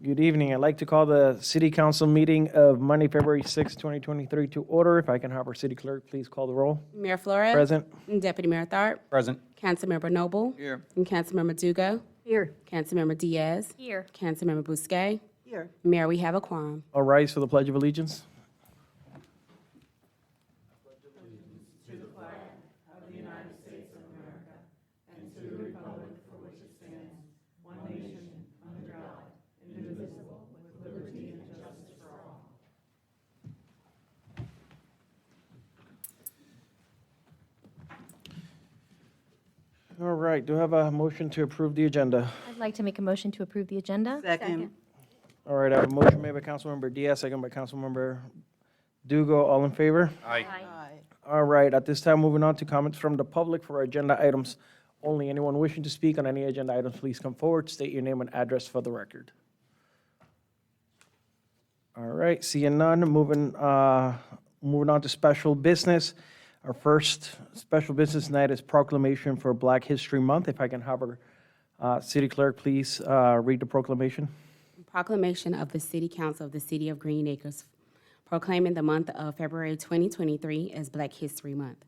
Good evening. I'd like to call the City Council meeting of Monday, February 6, 2023 to order. If I can have our city clerk please call the roll. Mayor Flores. Present. Deputy Mayor Tharp. Present. Councilmember Noble. Here. And Councilmember Dugo. Here. Councilmember Diaz. Here. Councilmember Bousquet. Here. Mayor, we have a quorum. All rise for the Pledge of Allegiance. All right, do I have a motion to approve the agenda? I'd like to make a motion to approve the agenda. Second. All right, I have a motion made by Councilmember Diaz, second by Councilmember Dugo. All in favor? Aye. All right, at this time, moving on to comments from the public for agenda items only. Anyone wishing to speak on any agenda items, please come forward, state your name and address for the record. All right, seeing none, moving on to special business. Our first special business night is proclamation for Black History Month. If I can have our city clerk please read the proclamation. Proclamation of the City Council of the City of Green Acres proclaiming the month of February 2023 as Black History Month.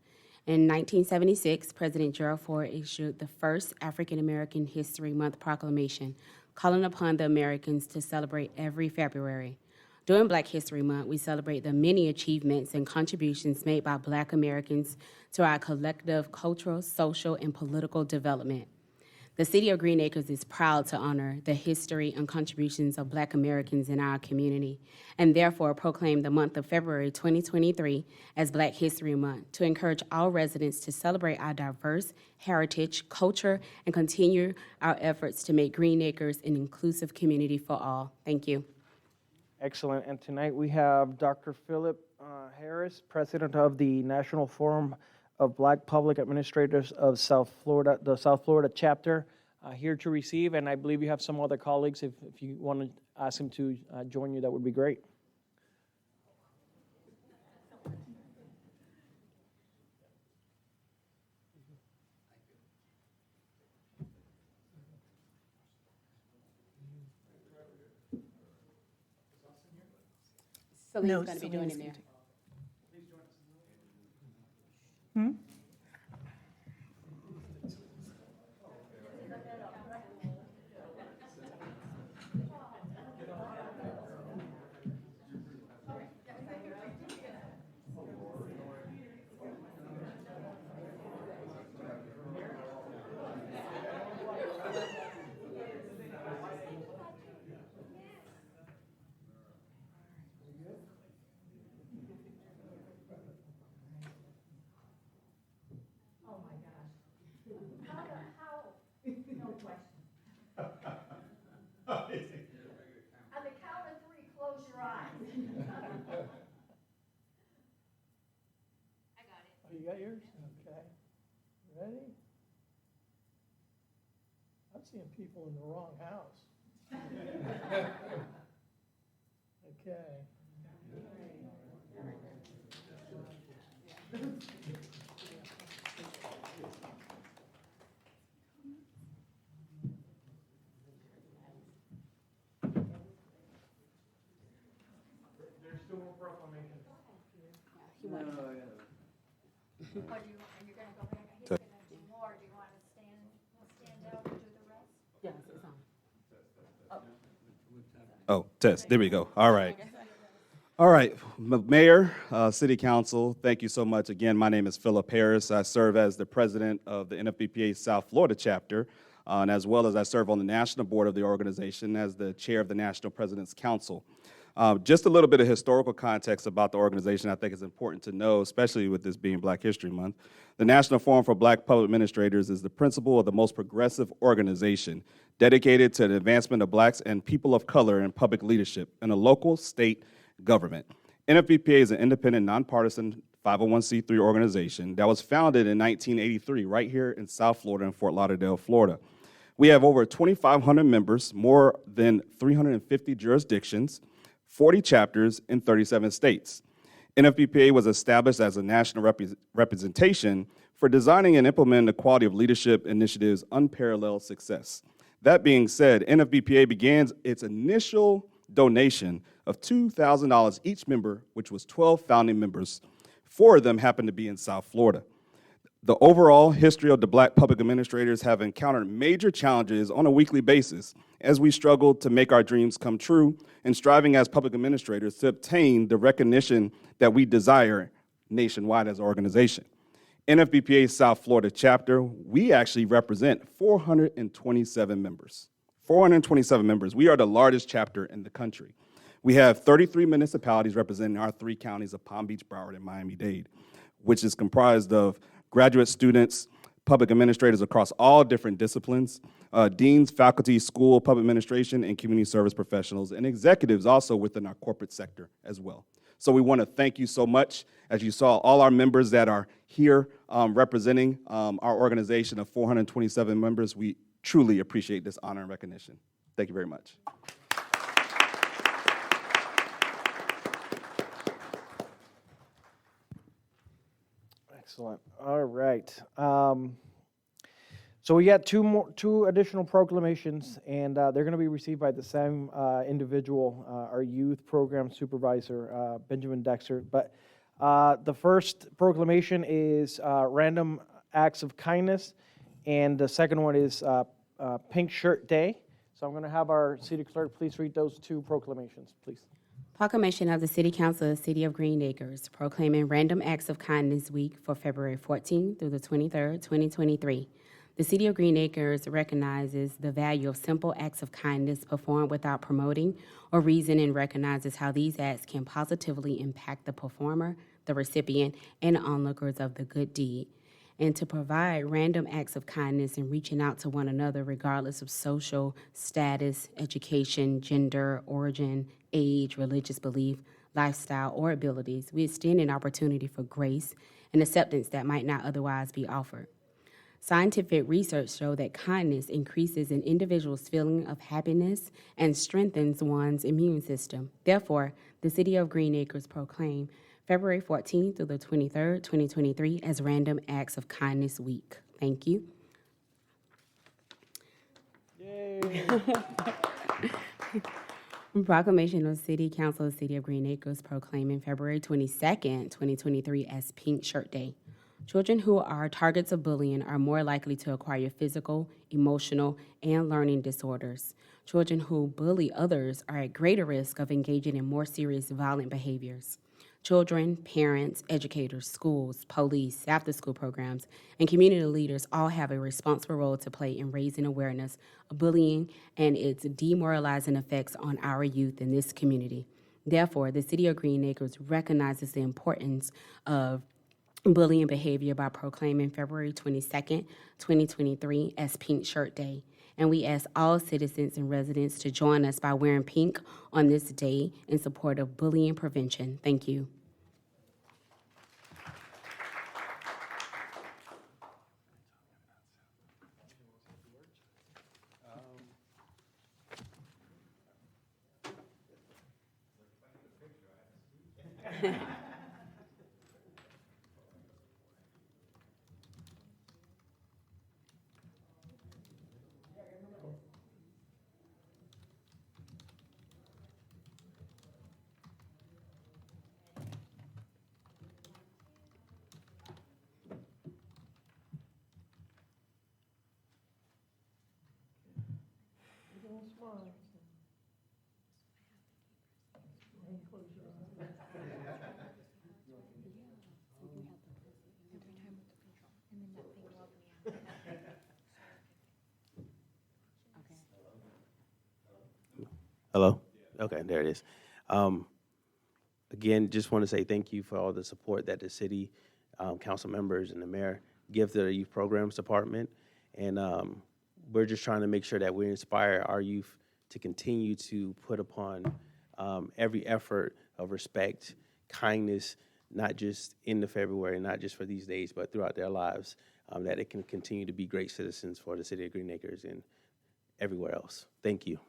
In 1976, President Gerald Ford issued the first African American History Month proclamation, calling upon the Americans to celebrate every February. During Black History Month, we celebrate the many achievements and contributions made by Black Americans to our collective cultural, social, and political development. The City of Green Acres is proud to honor the history and contributions of Black Americans in our community, and therefore proclaim the month of February 2023 as Black History Month to encourage all residents to celebrate our diverse heritage, culture, and continue our efforts to make Green Acres an inclusive community for all. Thank you. Excellent. And tonight we have Dr. Philip Harris, President of the National Forum of Black Public Administrators of South Florida, the South Florida chapter, here to receive. And I believe you have some other colleagues. If you want to ask him to join you, that would be great. Celine's going to be doing it there. On the count of three, close your eyes. I got it. Oh, you got yours? Okay. Ready? I'm seeing people in the wrong house. Okay. There's still more proclamations. He went. Are you going to go back? He's going to do more. Do you want to stand out and do the rest? Yes, it's on. Oh, test. There we go. All right. All right. Mayor, City Council, thank you so much. Again, my name is Philip Harris. I serve as the president of the NFBPA South Florida chapter, and as well as I serve on the national board of the organization as the chair of the National President's Council. Just a little bit of historical context about the organization I think is important to know, especially with this being Black History Month. The National Forum for Black Public Administrators is the principal of the most progressive organization dedicated to the advancement of Blacks and people of color in public leadership in a local, state government. NFBPA is an independent, nonpartisan 501c3 organization that was founded in 1983 right here in South Florida in Fort Lauderdale, Florida. We have over 2,500 members, more than 350 jurisdictions, 40 chapters in 37 states. NFBPA was established as a national representation for designing and implementing the quality of leadership initiatives' unparalleled success. That being said, NFBPA began its initial donation of $2,000 each member, which was 12 founding members. 4 of them happened to be in South Florida. The overall history of the Black public administrators have encountered major challenges on a weekly basis as we struggle to make our dreams come true and striving as public administrators to obtain the recognition that we desire nationwide as an organization. NFBPA South Florida chapter, we actually represent 427 members. 427 members. We are the largest chapter in the country. We have 33 municipalities representing our 3 counties of Palm Beach, Broward, and Miami-Dade, which is comprised of graduate students, public administrators across all different disciplines, deans, faculty, school, public administration, and community service professionals, and executives also within our corporate sector as well. So we want to thank you so much. As you saw, all our members that are here representing our organization of 427 members, we truly appreciate this honor and recognition. Thank you very much. Excellent. All right. So we got two additional proclamations, and they're going to be received by the same individual, our youth program supervisor, Benjamin Dexter. But the first proclamation is Random Acts of Kindness, and the second one is Pink Shirt Day. So I'm going to have our city clerk please read those 2 proclamations, please. Proclamation of the City Council of the City of Green Acres proclaiming Random Acts of Kindness Week for February 14th through the 23rd, 2023. The City of Green Acres recognizes the value of simple acts of kindness performed without promoting or reason and recognizes how these acts can positively impact the performer, the recipient, and onlookers of the good deed. And to provide random acts of kindness and reaching out to one another regardless of social status, education, gender, origin, age, religious belief, lifestyle, or abilities, we extend an opportunity for grace and acceptance that might not otherwise be offered. Scientific research shows that kindness increases an individual's feeling of happiness and strengthens one's immune system. Therefore, the City of Green Acres proclaim February 14th through the 23rd, 2023 as Random Acts of Kindness Week. Thank you. Yay. Proclamation of City Council of the City of Green Acres proclaiming February 22nd, 2023 as Pink Shirt Day. Children who are targets of bullying are more likely to acquire physical, emotional, and learning disorders. Children who bully others are at greater risk of engaging in more serious violent behaviors. Children, parents, educators, schools, police, after-school programs, and community leaders all have a responsible role to play in raising awareness of bullying and its demoralizing effects on our youth in this community. Therefore, the City of Green Acres recognizes the importance of bullying behavior by proclaiming February 22nd, 2023 as Pink Shirt Day. And we ask all citizens and residents to join us by wearing pink on this day in support of bullying prevention. Thank you. Hello? Okay, there it is. Again, just want to say thank you for all the support that the city council members and the mayor give to the youth programs department. And we're just trying to make sure that we inspire our youth to continue to put upon every effort of respect, kindness, not just in the February, not just for these days, but throughout their lives, that it can continue to be great citizens for the city of Green Acres and everywhere else. Thank you.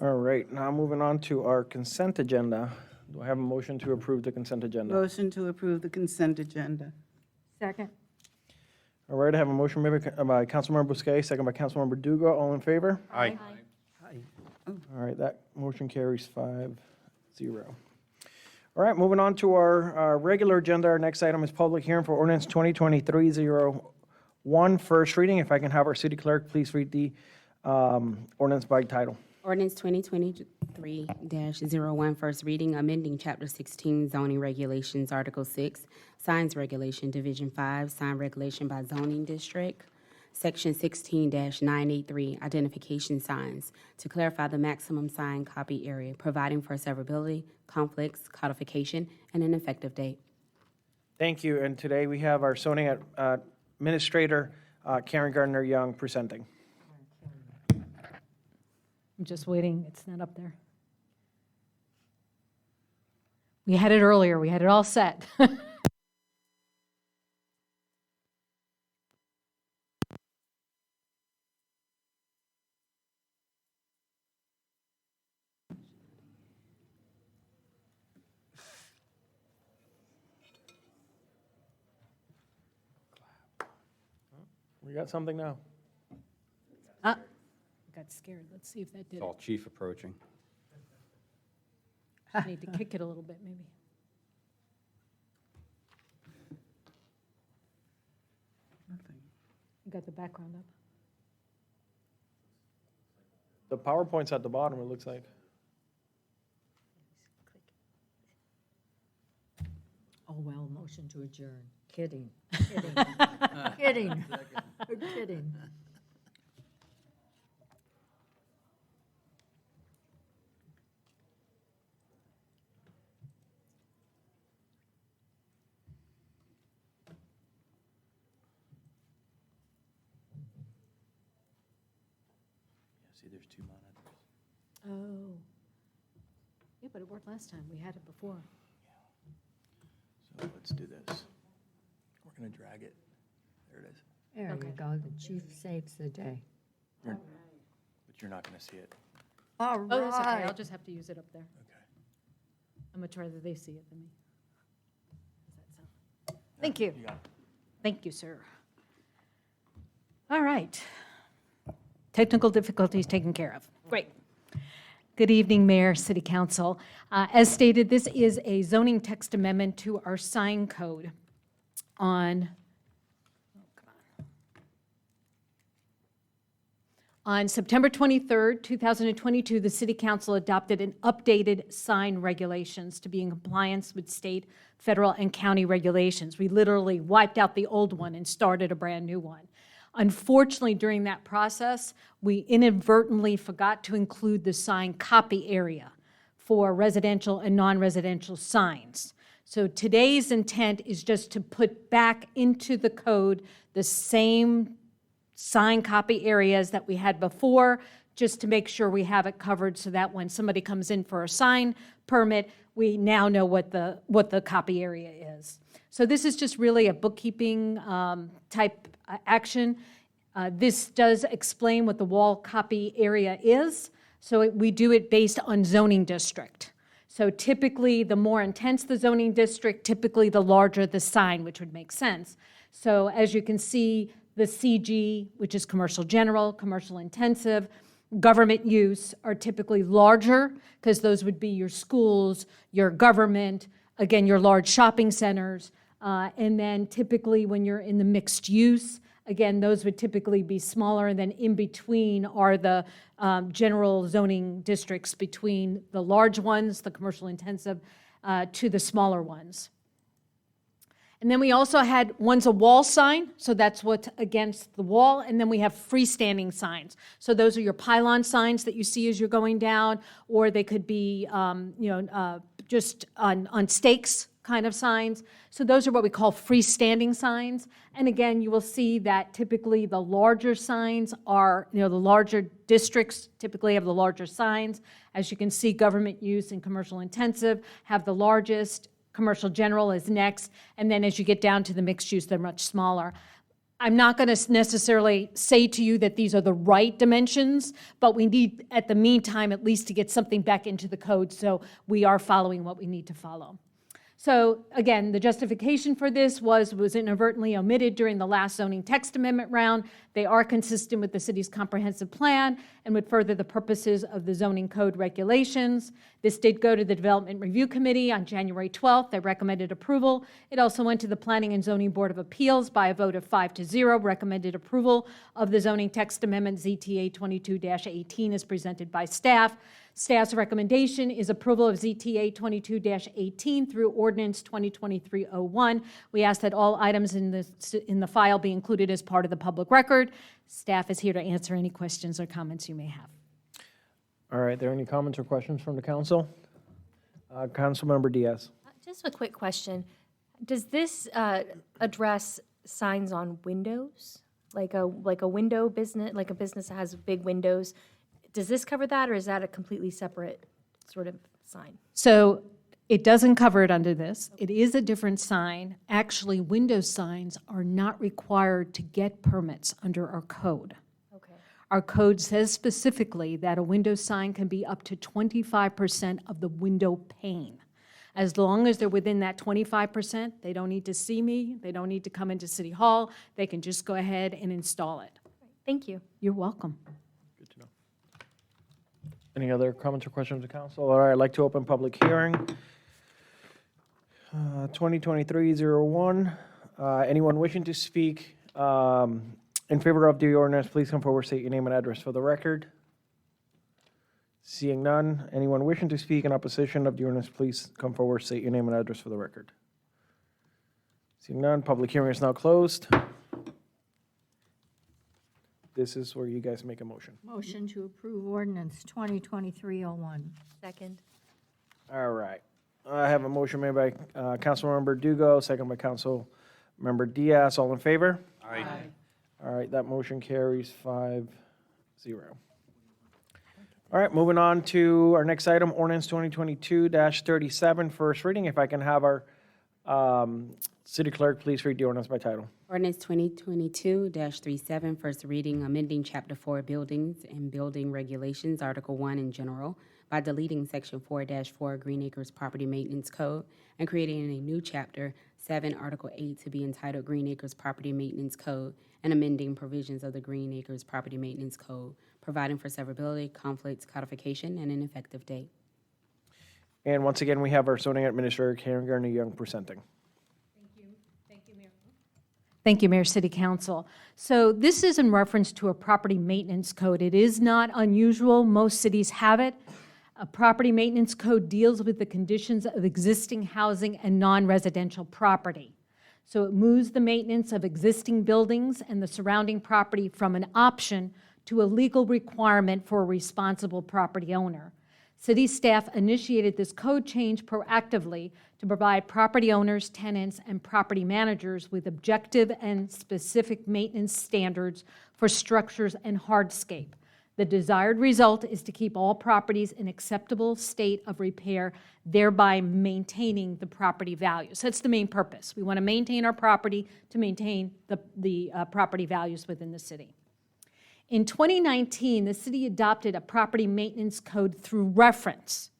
All right, now moving on to our consent agenda. Do I have a motion to approve the consent agenda? Motion to approve the consent agenda. Second. All right, I have a motion made by Councilmember Busquets, second by Councilmember Duga. All in favor? Aye. All right, that motion carries 5-0. All right, moving on to our regular agenda. Our next item is public hearing for ordinance 2023-01, first reading. If I can have our city clerk please read the ordinance by title. Ordinance 2023-01, first reading, amending Chapter 16 zoning regulations, Article 6, signs regulation, Division 5, sign regulation by zoning district, Section 16-983, identification signs, to clarify the maximum sign copy area, providing for severability, conflicts, codification, and an effective date. Thank you, and today we have our zoning administrator, Karen Gardner-Young, presenting. I'm just waiting, it's not up there. We had it earlier, we had it all set. We got something now. Ah, got scared, let's see if that did It's it. all chief approaching. Just need to kick it a little bit, maybe. You got the background up? The PowerPoint's at the bottom, it looks like. Oh, well, motion to adjourn. Kidding, kidding, kidding, kidding. See, there's 2 monitors. Oh. Yeah, but it worked last time, we had it before. So let's do this. We're going to drag it. There it is. There Okay. you go, the chief saves the day. But you're not going to see it. All Oh, that's okay, I'll right. just have to use it up there. Okay. I'm much rather they see it than me. How's that sound? Thank you. You got it. Thank you, sir. All right. Technical difficulties taken care of. Great. Good evening, Mayor, City Council. As stated, this is a zoning text amendment to our sign code on September 23rd, 2022, the City Council adopted an updated sign regulations to be in compliance with state, federal, and county regulations. We literally wiped out the old one and started a brand-new one. Unfortunately, during that process, we inadvertently forgot to include the sign copy area for residential and non-residential signs. So today's intent is just to put back into the code the same sign copy areas that we had before, just to make sure we have it covered so that when somebody comes in for a sign permit, we now know what the copy area is. So this is just really a bookkeeping type action. This does explain what the wall copy area is. So we do it based on zoning district. So typically, the more intense the zoning district, typically the larger the sign, which would make sense. So as you can see, the CG, which is commercial general, commercial intensive, government use are typically larger because those would be your schools, your government, again, your large shopping centers. And then typically when you're in the mixed use, again, those would typically be smaller, and then in between are the general zoning districts between the large ones, the commercial intensive, to the smaller ones. And then we also had, one's a wall sign, so that's what's against the wall, and then we have freestanding signs. So those are your pylon signs that you see as you're going down, or they could be, just on stakes kind of signs. So those are what we call freestanding signs. And again, you will see that typically the larger signs are, the larger districts typically have the larger signs. As you can see, government use and commercial intensive have the largest. Commercial general is next, and then as you get down to the mixed use, they're much smaller. I'm not going to necessarily say to you that these are the right dimensions, but we need, at the meantime, at least to get something back into the code, so we are following what we need to follow. So again, the justification for this was inadvertently omitted during the last zoning text amendment round. They are consistent with the city's comprehensive plan and would further the purposes of the zoning code regulations. This did go to the Development Review Committee on January 12th. They recommended approval. It also went to the Planning and Zoning Board of Appeals by a vote of 5-0, recommended approval of the zoning text amendment ZTA 22-18 as presented by staff. Staff's recommendation is approval of ZTA 22-18 through Ordinance 2023-01. We ask that all items in the file be included as part of the public record. Staff is here to answer any questions or comments you may have. All right, there any comments or questions from the council? Councilmember Diaz. Just a quick question. Does this address signs on windows? Like a window business, like a business that has big windows? Does this cover that, or is that a completely separate sort of sign? So it doesn't cover it under this. It is a different sign. Actually, window signs are not required to get permits under our code. Okay. Our code says specifically that a window sign can be up to 25% of the window pane. As long as they're within that 25%, they don't need to see me, they don't need to come into City Hall, they can just go ahead and install it. Thank you. You're welcome. Good to know. Any other comments or questions of council? All right, I'd like to open public hearing. 2023-01. Anyone wishing to speak in favor of the ordinance, please come forward, state your name and address for the record. Seeing none, anyone wishing to speak in opposition of the ordinance, please come forward, state your name and address for the record. Seeing none, public hearing is now closed. This is where you guys make a motion. Motion to approve ordinance 2023-01. Second. All right. I have a motion made by Councilmember Dugo, second by Councilmember Diaz. All in favor? Aye. All right, that motion carries 5-0. All right, moving on to our next item, ordinance 2022-37, first reading. If I can have our city clerk please read the ordinance by title. Ordinance 2022-37, first reading, amending Chapter 4 Buildings and Building Regulations, Article 1 in general, by deleting Section 4-4 Green Acres Property Maintenance Code and creating a new Chapter 7, Article 8, to be entitled Green Acres Property Maintenance Code, and amending provisions of the Green Acres Property Maintenance Code, providing for severability, conflicts, codification, and an effective date. And once again, we have our zoning administrator, Karen Garner-Young, presenting. Thank you, Mayor, City Council. So this is in reference to a property maintenance code. It is not unusual. Most cities have it. A property maintenance code deals with the conditions of existing housing and non-residential property. So it moves the maintenance of existing buildings and the surrounding property from an option to a legal requirement for a responsible property owner. City staff initiated this code change proactively to provide property owners, tenants, and property managers with objective and specific maintenance standards for structures and hardscape. The desired result is to keep all properties in acceptable state of repair, thereby maintaining the property values. That's the main purpose. We want to maintain our property to maintain the property values within the city. In 2019, the city adopted a property maintenance code through reference.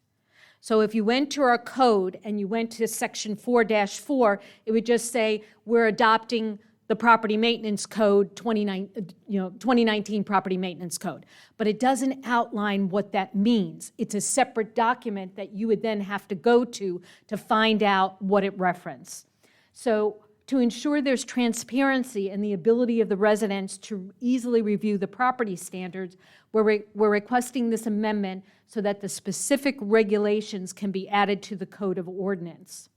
So if you went to our code and you went to section 4-4, it would just say, we're adopting the property maintenance code, 2019 property maintenance code. But it doesn't outline what that means. It's a separate document that you would then have to go to find out what it referenced. So to ensure there's transparency and the ability of the residents to easily review the property standards, we're requesting this amendment so that the specific regulations can be added to the Code of Ordinance.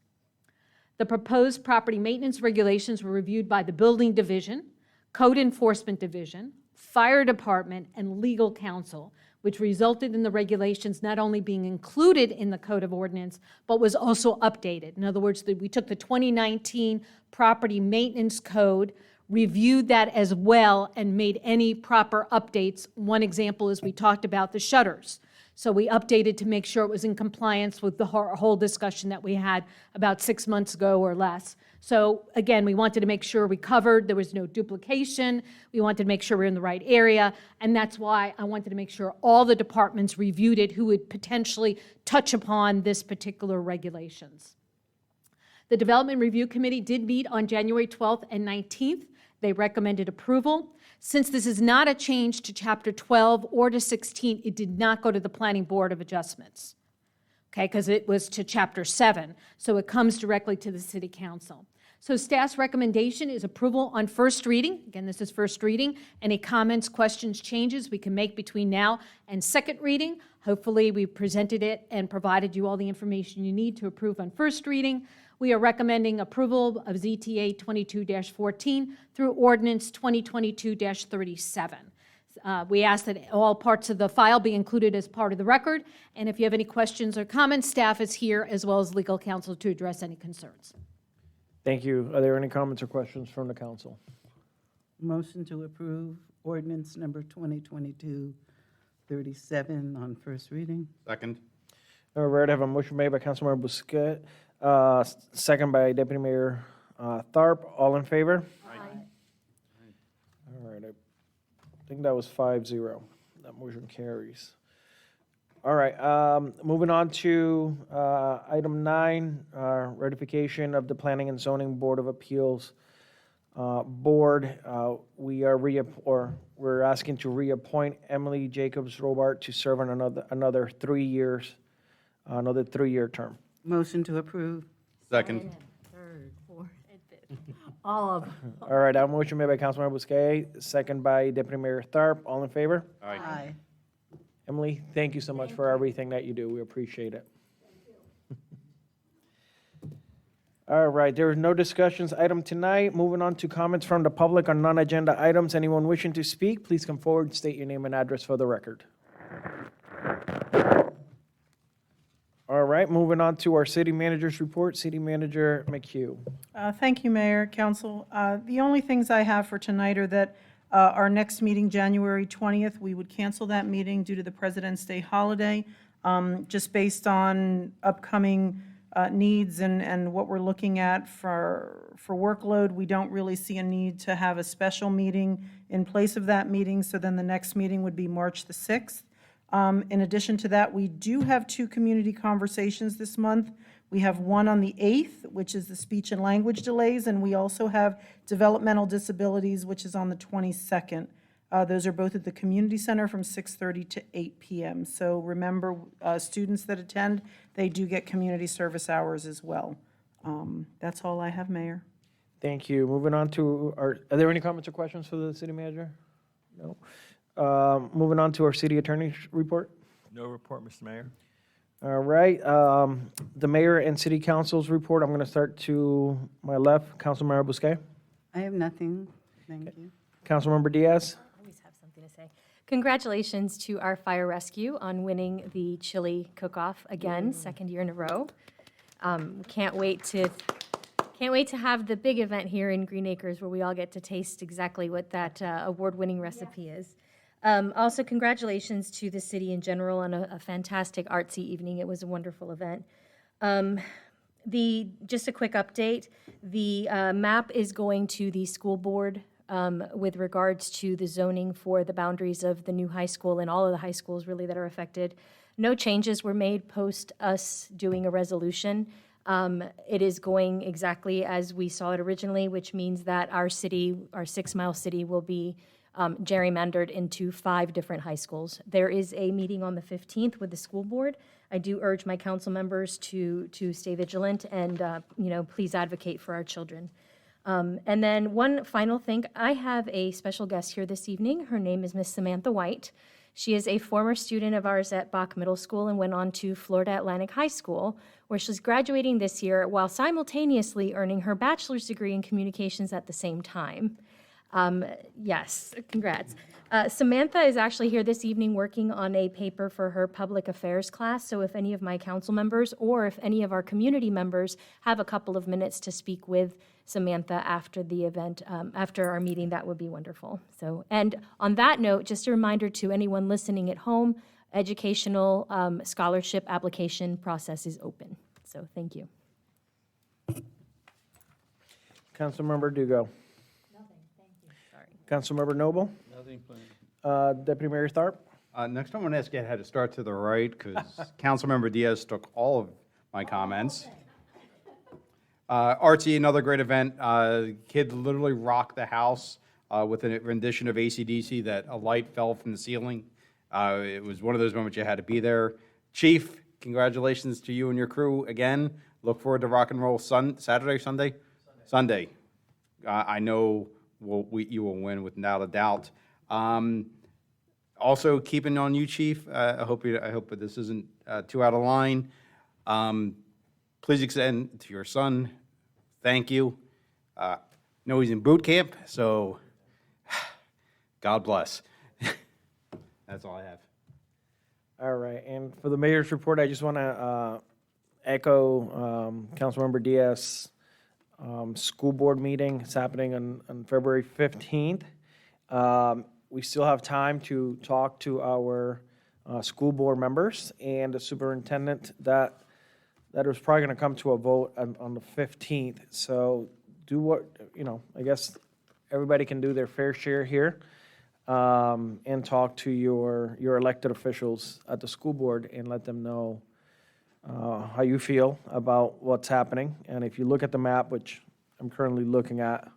The proposed property maintenance regulations were reviewed by the Building Division, Code Enforcement Division, Fire Department, and Legal Counsel, which resulted in the regulations not only being included in the Code of Ordinance, but was also updated. In other words, we took the 2019 Property Maintenance Code, reviewed that as well, and made any proper updates. One example is we talked about the shutters. So we updated to make sure it was in compliance with the whole discussion that we had about 6 months ago or less. So again, we wanted to make sure we covered, there was no duplication. We wanted to make sure we're in the right area. And that's why I wanted to make sure all the departments reviewed it who would potentially touch upon this particular regulations. The Development Review Committee did meet on January 12th and 19th. They recommended approval. Since this is not a change to Chapter 12 or to 16, it did not go to the Planning Board of Adjustments, okay, because it was to Chapter 7, so it comes directly to the City Council. So staff's recommendation is approval on first reading. Again, this is first reading. Any comments, questions, changes we can make between now and second reading. Hopefully, we presented it and provided you all the information you need to approve on first reading. We are recommending approval of ZTA 22-14 through ordinance 2022-37. We ask that all parts of the file be included as part of the record, and if you have any questions or comments, staff is here as well as legal counsel to address any concerns. Thank you. Are there any comments or questions from the council? Motion to approve ordinance number 2022-37 on first reading. Second. All right, I have a motion made by Councilmember Busquet, second by Deputy Mayor Tharp. All in favor? All right, I think that was 5-0. That motion carries. All right, moving on to item 9, ratification of the Planning and Zoning Board of Appeals Board. We're asking to reappoint Emily Jacobs Robart to serve on another 3 years, another 3-year term. Motion to approve. Second. Third, fourth, all of them. All right, that motion made by Councilmember Busquet, second by Deputy Mayor Tharp. All in favor? Aye. Emily, thank you so much for everything that you do. We appreciate it. All right, there are no discussions item tonight. Moving on to comments from the public on non-agenda items. Anyone wishing to speak, please come forward and state your name and address for the record. All right, moving on to our city manager's report. City Manager McHugh. Thank you, Mayor, Council. The only things I have for tonight are that our next meeting, January 20th, we would cancel that meeting due to the President's Day holiday, just based on upcoming needs and what we're looking at for workload. We don't really see a need to have a special meeting in place of that meeting, so then the next meeting would be March the 6th. In addition to that, we do have 2 community conversations this month. We have one on the 8th, which is the speech and language delays, and we also have developmental disabilities, which is on the 22nd. Those are both at the community center from 6:30 to 8 p.m. So remember, students that attend, they do get community service hours as well. That's all I have, Mayor. Thank you. Moving on to are there any comments or questions for the city manager? No. Moving on to our city attorney's report. No report, Mr. Mayor. All right, the mayor and city council's report. I'm going to start to my left. Councilmember Busquet. I have nothing. Thank you. Councilmember Diaz. I always have something to say. Congratulations to our fire rescue on winning the chili cook-off again, second year in a row. Can't wait to have the big event here in Green Acres where we all get to taste exactly what that award-winning recipe is. Also, congratulations to the city in general on a fantastic artsy evening. It was a wonderful event. Just a quick update, the map is going to the school board with regards to the zoning for the boundaries of the new high school and all of the high schools really that are affected. No changes were made post us doing a resolution. It is going exactly as we saw it originally, which means that our city, our 6 Mile city, will be gerrymandered into 5 different high schools. There is a meeting on the 15th with the school board. I do urge my council members to stay vigilant and, please advocate for our children. And then one final thing, I have a special guest here this evening. Her name is Miss Samantha White. She is a former student of ours at Bach Middle School and went on to Florida Atlantic High School, where she's graduating this year while simultaneously earning her bachelor's degree in communications at the same time. Yes, congrats. Samantha is actually here this evening working on a paper for her public affairs class. So if any of my council members or if any of our community members have a couple of minutes to speak with Samantha after the event, after our meeting, that would be wonderful. So, and on that note, just a reminder to anyone listening at home, educational scholarship application process is open. So thank you. Councilmember Dugo. Nothing, thank you. Sorry. Councilmember Noble. Nothing planned. Deputy Mayor Tharp. Next, I'm going to ask you how to start to the right, because Councilmember Diaz took all of my comments. Artsy, another great event. Kid literally rocked the house with a rendition of AC/DC that a light fell from the ceiling. It was one of those moments you had to be there. Chief, congratulations to you and your crew again. Look forward to rock and roll Saturday, Sunday? Sunday. I know you will win without a doubt. Also, keeping on you, Chief. I hope that this isn't too out of line. Please extend to your son, thank you. Know he's in boot camp, so God bless. That's all I have. All right, and for the mayor's report, I just want to echo Councilmember Diaz. School board meeting is happening on February 15th. We still have time to talk to our school board members and the superintendent. That is probably going to come to a vote on the 15th. So do what, I guess everybody can do their fair share here and talk to your elected officials at the school board and let them know how you feel about what's happening. And if you look at the map, which I'm currently looking at,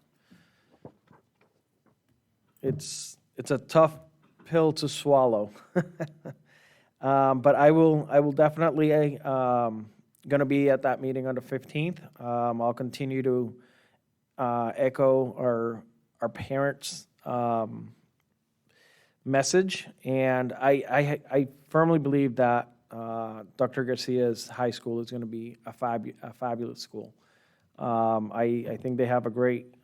it's a tough pill to swallow. But I will definitely going to be at that meeting on the 15th. I'll continue to echo our parents' message, and I firmly believe that Dr. Garcia's high school is going to be a fabulous school. I think they have a great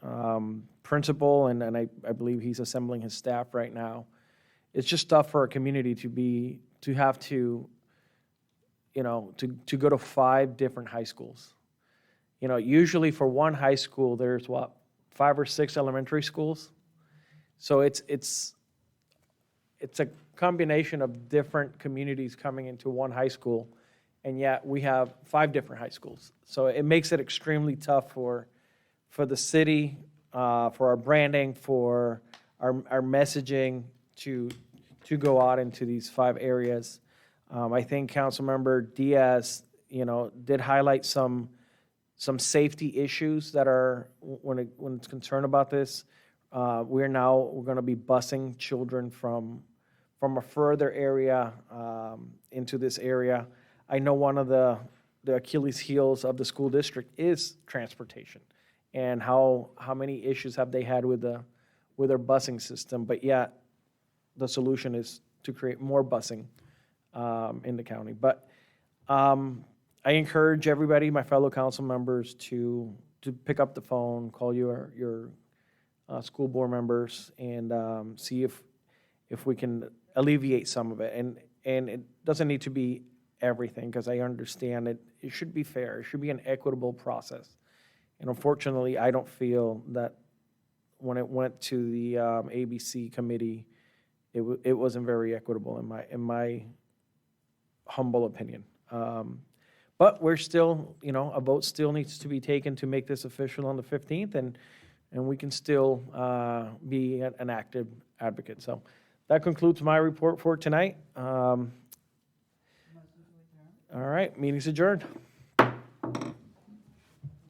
principal, and I believe he's assembling his staff right now. It's just tough for a community to have to go to 5 different high schools. Usually for one high school, there's 5 or 6 elementary schools. So it's a combination of different communities coming into one high school, and yet we have 5 different high schools. So it makes it extremely tough for the city, for our branding, for our messaging to go out into these 5 areas. I think Councilmember Diaz, did highlight some safety issues that are when it's concerned about this. We're going to be busing children from a further area into this area. I know one of the Achilles heels of the school district is transportation, and how many issues have they had with their busing system, but yet the solution is to create more busing in the county. But I encourage everybody, my fellow council members, to pick up the phone, call your school board members, and see if we can alleviate some of it. And it doesn't need to be everything, because I understand it should be fair. It should be an equitable process. And unfortunately, I don't feel that when it went to the ABC committee, it wasn't very equitable in my humble opinion. But we're still, a vote still needs to be taken to make this official on the 15th, and we can still be an active advocate. So that concludes my report for tonight. All right, meeting's adjourned.